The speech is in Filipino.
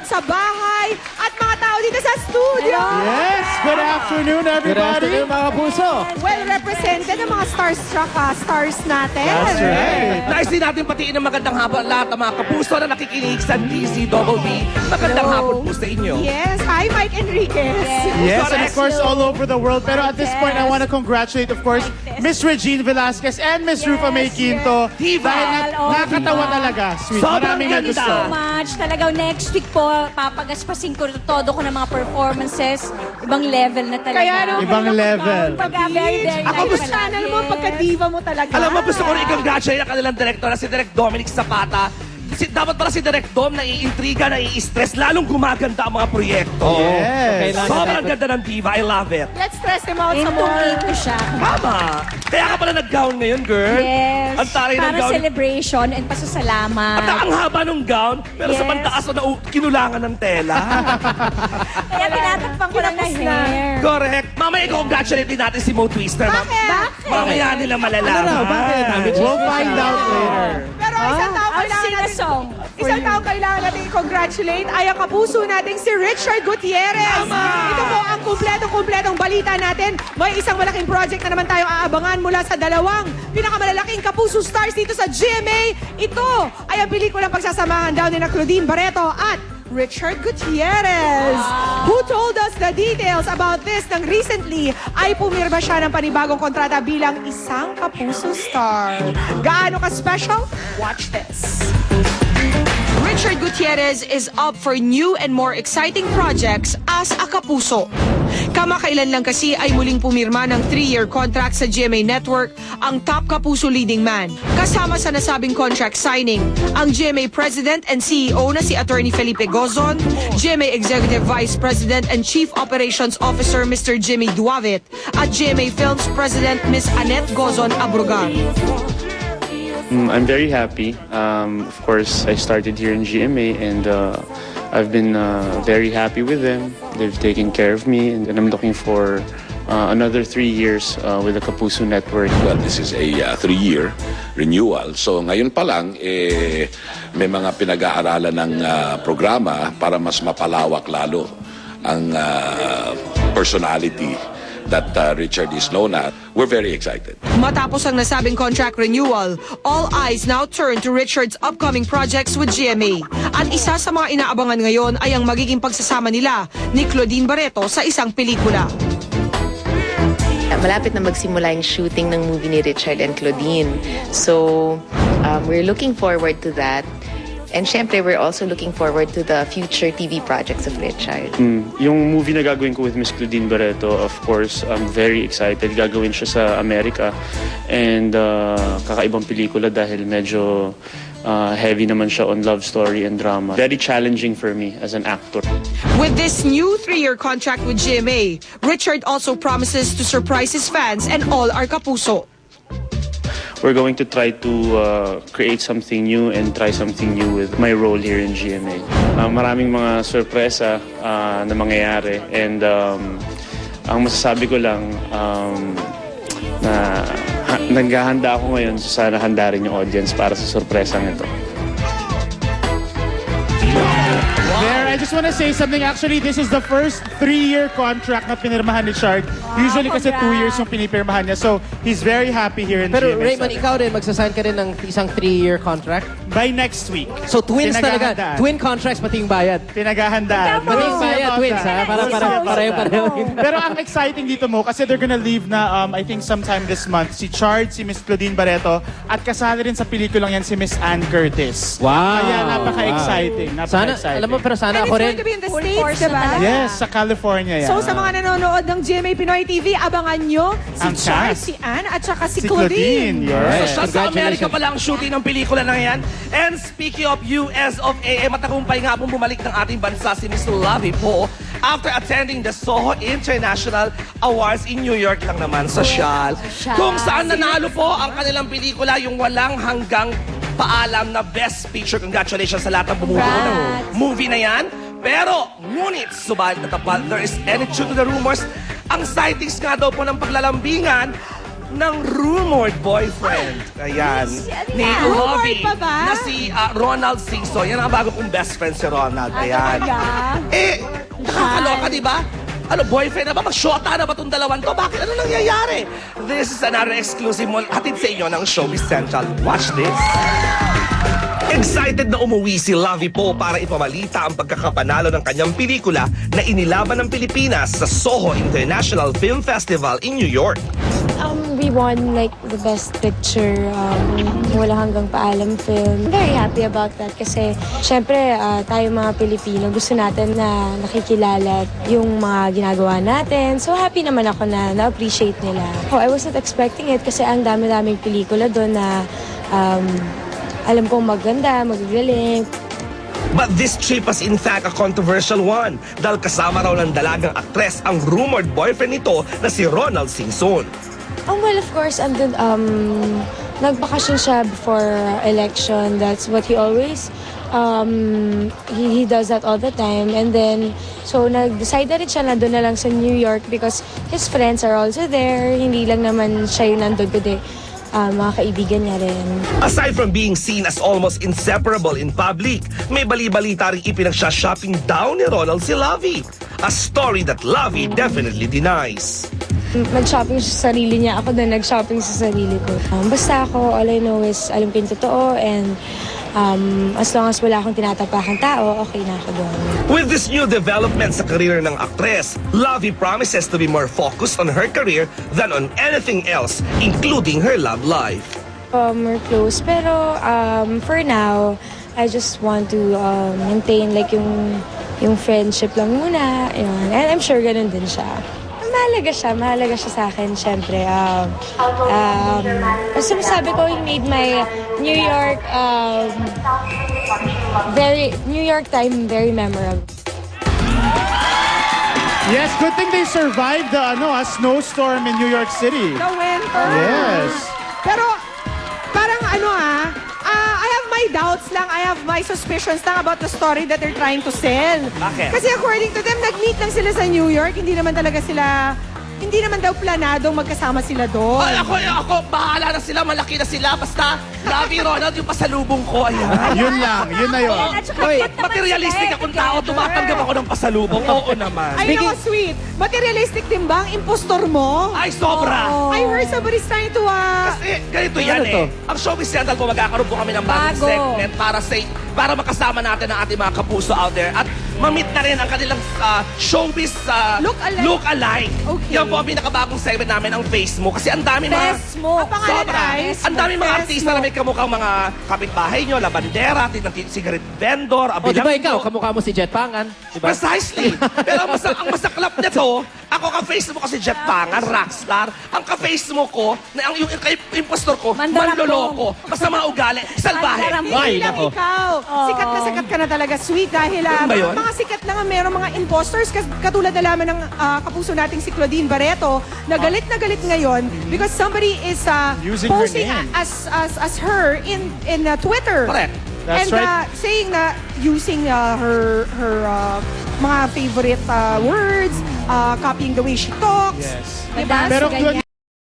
sa bahay, at mga tao dito sa studio. Yes, good afternoon everybody. Good afternoon mga puso. Well represented ang mga starstruck stars natin. That's right. Nais din natin patiin ng magandang hapon lahat ng mga kapuso na nakikinig sa DCWB. Magandang hapon po sa inyo. Yes, hi Mike Enriquez. Yes, and of course all over the world. Pero at this point, I want to congratulate, of course, Miss Regine Velasquez and Miss Rufa May Quinto. Diva. Dahil nakakatawa talaga. Sweet. Sobrang Maraming ganda. nagustuhan. So much. Talagang next week po, papagaspasin ko todo ko ng mga performances. Ibang level na talaga. Kaya naman Ibang level. Pagka very, very Ako nice gusto pala. channel mo, pagka-diva mo talaga. Alam mo, gusto ko rin i-congratulate ang kanilang director na si Direk Dominic Zapata. Dapat pala si Direk Dom naiintriga, nai-stress, lalong gumaganda ang mga proyekto. Yes. Sobrang ganda ng diva. I love it. Let's stress him out some more. Intong ko siya. Tama. Kaya ka pala nag-gown ngayon, girl. Yes. Ang taray ng Para gown. celebration and pasasalamat. At ang haba ng gown, pero sa Yes. pantaas na kinulangan ng tela. Kaya tinatakpan ko lang na hair. Correct. Mamaya i-congratulate din natin si Mo Twister. Bakit? Mamaya nila malalaman. Ano raw? Bakit? We'll find out later. Pero isang tao I'll kailangan sing a natin, song for isang you. tao kailangan natin i-congratulate ay ang kapuso nating si Richard Gutierrez. Ito po ang kumpletong balita natin. May isang malaking project na naman tayong aabangan mula sa dalawang pinakamalalaking kapuso stars dito sa GMA. Ito ay ang pelikulang pagsasamahan daw ni na Claudine Barreto at Richard Gutierrez. Who told us the details about this nang recently ay pumirma siya ng panibagong kontrata bilang isang kapuso star. Gaano ka-special? Watch this. Richard Gutierrez is up for new and more exciting projects as a kapuso. Kamakailan lang kasi ay muling pumirma ng 3-year contract sa GMA Network ang top kapuso leading man. Kasama sa nasabing contract signing, ang GMA President and CEO na si Attorney Felipe Gozon, GMA Executive Vice President and Chief Operations Officer Mr. Jimmy Duavit, at GMA Films President Ms. Annette Gozon Abrugar. I'm very happy. Of course, I started here in GMA and I've been very happy with them. They've taken care of me and I'm looking for another 3 years with the Kapuso Network. Well, this is a 3-year renewal. So ngayon pa lang, may mga pinag-aaralan ng programa para mas mapalawak lalo ang personality that Richard is known at. We're very excited. Matapos ang nasabing contract renewal, all eyes now turn to Richard's upcoming projects with GMA. At isa sa mga inaabangan ngayon ay ang magiging pagsasama nila ni Claudine Barreto sa isang pelikula. Malapit na magsimula yung shooting ng movie ni Richard and Claudine. So, we're looking forward to that. And syempre, we're also looking forward to the future TV projects of Richard. Yung movie na gagawin ko with Miss Claudine Barreto, of course, I'm very excited. Gagawin siya sa Amerika. And kakaibang pelikula dahil medyo heavy naman siya on love story and drama. Very challenging for me as an actor. With this new 3-year contract with GMA, Richard also promises to surprise his fans and all our kapuso. We're going to try to create something new and try something new with my role here in GMA. Maraming mga sorpresa na mangyayari and ang masasabi ko lang na naghahanda ako ngayon, so sana handa rin yung audience para sa sorpresang ito. There, I just want to say something. Actually, this is the first 3-year contract na pinirmahan ni Richard. Usually kasi 2 years yung pinipirmahan niya. So, he's very happy here in Pero GMA. Raymond, ikaw rin, magsasign ka rin ng isang 3-year contract? By next week. So twins talaga. Pinaghahandaan. Twin contracts pati yung bayad. Pinaghahandaan. Tama. We'll Pati yung see bayad, about twins that. ha? Para We'll see about pareho-pareho. that. Pero ang exciting dito mo, kasi they're gonna leave na, I think sometime this month, si Chard, si Miss Claudine Barreto, at kasali rin sa pelikulang yan si Miss Ann Curtis. Wow. Kaya napaka-exciting. Sana, Napaka-exciting. alam mo, pero sana And ako it's rin. going to be in the Full States, force diba? na talaga. Yes, sa California yan. So sa mga nanonood ng GMA Pinoy TV, abangan nyo si Ang Char, cast. si Ann, at saka si Si Claudine. Claudine, yes. Alright. So siya sa Amerika Congratulations. pa lang shooting ng pelikula na yan. And speaking of US of A, matagumpay nga pong bumalik ng ating bansa si Miss Lavi po after attending the Soho International Awards in New York lang naman sa Shal. Kung saan nanalo po ang kanilang pelikula, yung walang hanggang paalam na Best Picture. Congratulations sa lahat ng bumubuo ng Congrats. movie na yan. Pero, ngunit, subalit na tapat, there is any truth to the rumors. Ang sightings nga daw po ng paglalambingan ng rumored boyfriend. Ayan. Ni Rumored Lovie. pa ba? Na si Ronald Singson. Yan ang bago kong best friend si Ronald. Ayan. Nakakaloka, di ba? Ano, boyfriend na ba? Mag-shota na ba itong dalawan to? Bakit? Ano nangyayari? This is another exclusive mo. Hatid sa inyo ng Showbiz Central. Watch this. Excited na umuwi si Lovie Po para ipamalita ang pagkakapanalo ng kanyang pelikula na inilaban ng Pilipinas sa Soho International Film Festival in New York. We won like the best picture, wala hanggang paalam film. Very happy about that kasi syempre tayo mga Pilipino gusto natin na nakikilala yung mga ginagawa natin. So happy naman ako na na-appreciate nila. Oh, I wasn't expecting it kasi ang dami-daming pelikula doon na alam kong maganda, magagaling. But this trip was in fact a controversial one dahil kasama raw ng dalagang aktres ang rumored boyfriend nito na si Ronald Singson. Well, of course, andun, nagbakasyon siya before election. That's what he always, he does that all the time. And then, so nag-decide na rin siya na doon na lang sa New York because his friends are also there. Hindi lang naman siya yung nandun kundi mga kaibigan niya rin. Aside from being seen as almost inseparable in public, may bali-balita rin ipinagsha-shopping daw ni Ronald si Lovie. A story that Lovie definitely denies. Mag-shopping sa sarili niya. Ako din nag-shopping sa sarili ko. Basta ako, all I know is alam ko yung totoo and as long as wala akong tinatapakang tao, okay na ako doon. With this new development sa career ng aktres, Lovie promises to be more focused on her career than on anything else, including her love life. We're close, pero for now, I just want to maintain like yung friendship lang muna. Yun. And I'm sure ganun din siya. Mahalaga siya sa akin, syempre. Basta masabi ko, he made my New York time very memorable. Yes, good thing they survived the a snowstorm in New York City. The winter. Yes. Pero, parang I have my doubts lang, I have my suspicions lang about the story that they're trying to sell. Bakit? Kasi according to them, nag-meet lang sila sa New York, hindi naman daw planadong magkasama sila doon. Ay, ako, bahala na sila, malaki na sila. Basta, Lovie, Ronald, yung pasalubong ko, ayan. Yun lang, yun na yun. Hoy, materialistic akong tao, tumatanggap ako ng pasalubong. Oo naman. Ay, naku, sweet. Materialistic din ba ang impostor mo? Ay, sobra. I heard somebody's trying to, Kasi ganito yan Ano to? Ang Showbiz Central po, magkakaroon po kami ng bagong Bago. segment para makasama natin ang ating mga kapuso out there at ma-meet na rin ang kanilang showbiz look-alike. Okay. Yan po ang pinakabagong segment namin, ang Facebook. Kasi ang dami mga... Fesmo. Ang pangalan Sobra. ay Ang dami mga Fesmo. artista na may kamukhang mga kapitbahay nyo, labandera, cigarette vendor, O, di ba abilanggo. ikaw? Kamukha mo si Jet Pangan. Di ba? Precisely. Pero ang masaklap nito, ako ka-Facebook ko si Jet Pangan, rockstar. Ang ka-Facebook ko, yung impostor ko, Mandarambong. manloloko. Basta mga ugali, salbahe. Mandarambong. Hindi lang nako. ikaw. Sikat ka na talaga, sweet. Dahil Ganun ba yun? mga sikat na nga merong mga imposters. Katulad na lamang ng kapuso nating si Claudine Barreto na galit ngayon because somebody is Using her posting name. as her in Twitter. Correct. That's and right. saying na using her mga favorite words, copying the way she talks. Yes. Diba? Pero ganyan.